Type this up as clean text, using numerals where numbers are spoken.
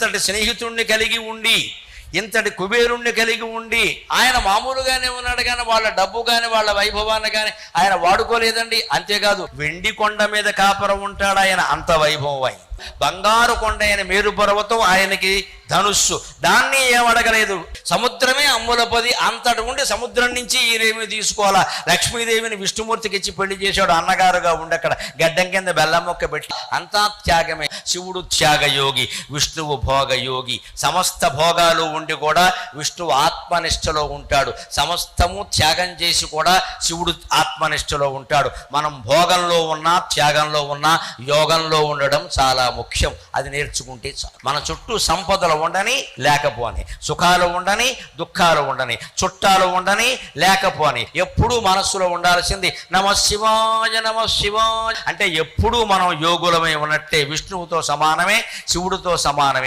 అంతటి స్నేహితుణ్ణి కలిగి ఉండి, ఇంతటి కుబేరుణ్ణి కలిగి ఉండి, ఆయన మామూలుగానే ఉన్నాడు కానీ వాళ్ళ డబ్బు కానీ వాళ్ళ వైభవాన్ని కానీ ఆయన వాడుకోలేదండి. అంతేకాదు వెండి కొండ మీద కాపురం ఉంటాడు ఆయన, అంత వైభవం ఆయన. బంగారు కొండ అయిన మేరు పర్వతం ఆయనకి ధనుస్సు, దాన్ని ఏమడగలేదు. సముద్రమే అమ్ములపది అంతటి ఉండి సముద్రం నుంచి ఈయనేమి తీసుకోవాలా. లక్ష్మీదేవిని విష్ణుమూర్తికి ఇచ్చి పెళ్లి చేశాడు అన్నగారుగా ఉండి, అక్కడ గడ్డం కింద బెల్లం మొక్క పెట్టి. అంతా త్యాగమే. శివుడు త్యాగయోగి, విష్ణువు భోగయోగి. సమస్త భోగాలు ఉండి కూడా విష్ణువు ఆత్మనిష్టలో ఉంటాడు. సమస్తము త్యాగం చేసి కూడా శివుడు ఆత్మనిష్టలో ఉంటాడు. మనం భోగంలో ఉన్నా, త్యాగంలో ఉన్నా, యోగంలో ఉండడం చాలా ముఖ్యం. అది నేర్చుకుంటే చాలు. మన చుట్టూ సంపదలు ఉండని లేకపోని, సుఖాలు ఉండని దుఃఖాలు ఉండని, చుట్టాలు ఉండని లేకపోని, ఎప్పుడూ మనస్సులో ఉండాల్సింది నమ శివాయ నమ శివాయ అంటే ఎప్పుడూ మనం యోగులమై ఉన్నట్టే. విష్ణువుతో సమానమే, శివుడితో సమానమే.